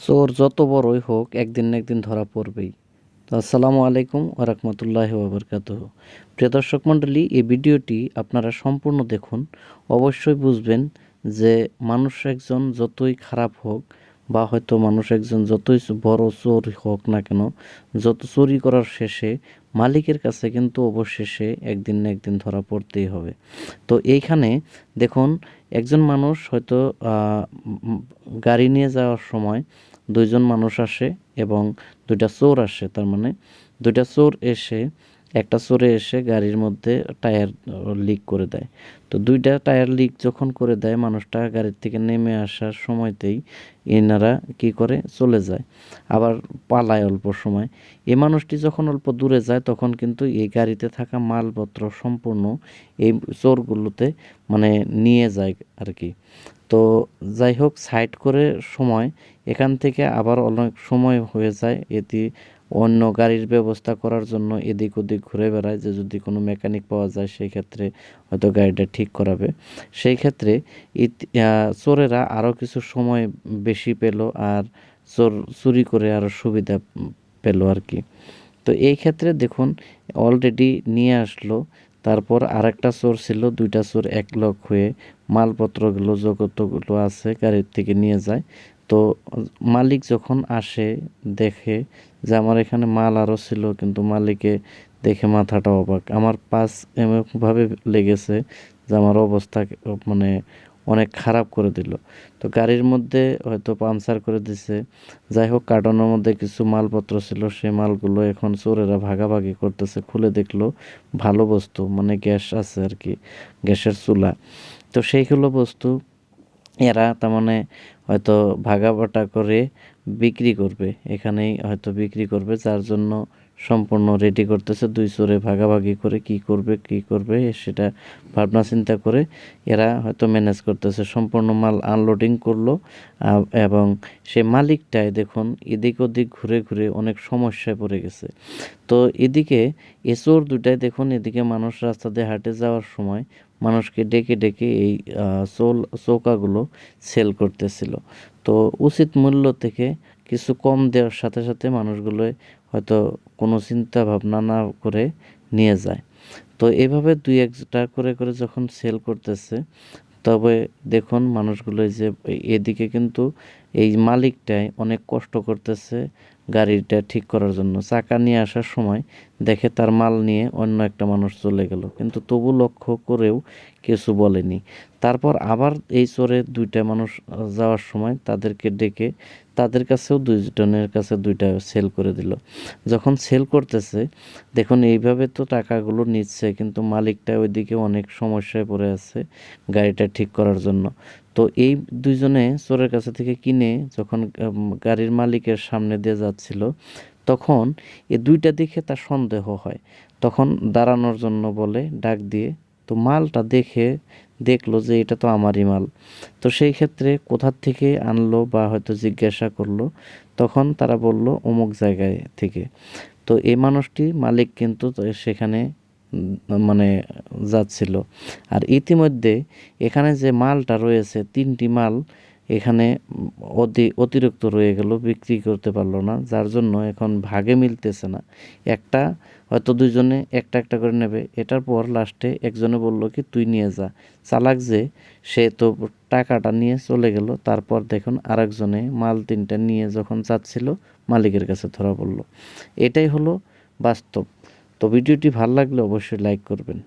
চোর যত বড়ই হোক একদিন না একদিন ধরা পড়বেই। তো আসসালামু আলাইকুম ওয়া রাহমাতুল্লাহি ওয়া বারাকাতুহু। প্রিয় দর্শক মণ্ডলী, এই ভিডিওটি আপনারা সম্পূর্ণ দেখুন। অবশ্যই বুঝবেন যে মানুষ একজন যতই খারাপ হোক বা হয়তো মানুষ একজন যতই বড় চোর হোক না কেন, যত চুরি করার শেষে মালিকের কাছে কিন্তু অবশেষে একদিন না একদিন ধরা পড়তেই হবে। তো এইখানে দেখুন, একজন মানুষ হয়তো গাড়ি নিয়ে যাওয়ার সময় দুইজন মানুষ আসে এবং দুইটা চোর আসে। তার মানে দুইটা চোর এসে, একটা চোরে এসে গাড়ির মধ্যে টায়ার লিক করে দেয়। তো দুইটা টায়ার লিক যখন করে দেয়, মানুষটা গাড়ির থেকে নেমে আসার সময়তেই এনারা কি করে চলে যায়, আবার পালায় অল্প সময়। এই মানুষটি যখন অল্প দূরে যায় তখন কিন্তু এই গাড়িতে থাকা মালপত্র সম্পূর্ণ এই চোরগুলোতে মানে নিয়ে যায় আর কি। তো যাই হোক, সাইড করে সময় এখান থেকে আবার অনেক সময় হয়ে যায়। এটি অন্য গাড়ির ব্যবস্থা করার জন্য এদিক ওদিক ঘুরে বেড়ায় যে যদি কোনো মেকানিক পাওয়া যায় সেই ক্ষেত্রে হয়তো গাড়িটা ঠিক করাবে। সেই ক্ষেত্রে চোরেরা আরও কিছু সময় বেশি পেল, আর চুরি করে আরও সুবিধা পেল আর কি। তো এই ক্ষেত্রে দেখুন, অলরেডি নিয়ে আসলো। তারপর আরেকটা চোর ছিল, দুইটা চোর একলগ হয়ে মালপত্রগুলো যতগুলো আছে গাড়ির থেকে নিয়ে যায়। তো মালিক যখন আসে, দেখে যে আমার এখানে মাল আরও ছিল, কিন্তু মালিকে দেখে মাথাটা অবাক। আমার পাশ এমনভাবে লেগেছে যে আমার অবস্থা মানে অনেক খারাপ করে দিল। তো গাড়ির মধ্যে হয়তো পাংচার করে দিছে। যাই হোক, কার্টনের মধ্যে কিছু মালপত্র ছিল, সেই মালগুলো এখন চোরেরা ভাগাভাগি করতেছে। খুলে দেখলো ভালো বস্তু, মানে গ্যাস আছে আর কি, গ্যাসের চুলা। তো সেইগুলো বস্তু এরা তার মানে হয়তো ভাগাবাটা করে বিক্রি করবে, এখানেই হয়তো বিক্রি করবে, যার জন্য সম্পূর্ণ রেডি করতেছে। দুই চোরে ভাগাভাগি করে কি করবে সেটা ভাবনা চিন্তা করে এরা হয়তো ম্যানেজ করতেছে। সম্পূর্ণ মাল আনলোডিং করলো। এবং সে মালিকটাই দেখুন এদিক ওদিক ঘুরে ঘুরে অনেক সমস্যায় পড়ে গেছে। তো এদিকে এ চোর দুটাই দেখুন, এদিকে মানুষ রাস্তা দিয়ে হাঁটে যাওয়ার সময় মানুষকে ডেকে ডেকে এই চৌকাগুলো সেল করতেছিল। তো উচিত মূল্য থেকে কিছু কম দেওয়ার সাথে সাথে মানুষগুলো হয়তো কোনো চিন্তা ভাবনা না করে নিয়ে যায়। তো এভাবে দুই একটা করে করে যখন সেল করতেছে, তবে দেখুন মানুষগুলো যে এদিকে কিন্তু এই মালিকটাই অনেক কষ্ট করতেছে গাড়িটা ঠিক করার জন্য। চাকা নিয়ে আসার সময় দেখে তার মাল নিয়ে অন্য একটা মানুষ চলে গেল, কিন্তু তবু লক্ষ্য করেও কিছু বলেনি। তারপর আবার এই চোরে দুইটা মানুষ যাওয়ার সময় তাদেরকে ডেকে তাদের কাছেও দুইজনের কাছে দুইটা সেল করে দিল। যখন সেল করতেছে, দেখুন এইভাবে তো টাকাগুলো নিচ্ছে, কিন্তু মালিকটা ওইদিকে অনেক সমস্যায় পড়ে আছে গাড়িটা ঠিক করার জন্য। তো এই দুইজনে চোরের কাছে থেকে কিনে যখন গাড়ির মালিকের সামনে দিয়ে যাচ্ছিল, তখন এ দুইটা দেখে তার সন্দেহ হয়। তখন দাঁড়ানোর জন্য বলে ডাক দিয়ে। তো মালটা দেখে দেখলো যে এটা তো আমারই মাল। তো সেই ক্ষেত্রে কোথার থেকে আনলো বা হয়তো জিজ্ঞাসা করলো, তখন তারা বলল অমুক জায়গায় থেকে। তো এই মানুষটি মালিক কিন্তু সেখানে মানে যাচ্ছিল। আর ইতিমধ্যে এখানে যে মালটা রয়েছে, তিনটি মাল এখানে অতিরিক্ত রয়ে গেল, বিক্রি করতে পারলো না, যার জন্য এখন ভাগে মিলতেছে না। একটা হয়তো দুইজনে একটা একটা করে নেবে। এটার পর লাস্টে একজনে বলল কি তুই নিয়ে যা। চালাক যে, সে তো টাকাটা নিয়ে চলে গেল। তারপর দেখুন আরেকজনে মাল তিনটা নিয়ে যখন যাচ্ছিল, মালিকের কাছে ধরা পড়লো। এটাই হলো বাস্তব। তো ভিডিওটি ভালো লাগলে অবশ্যই লাইক করবেন।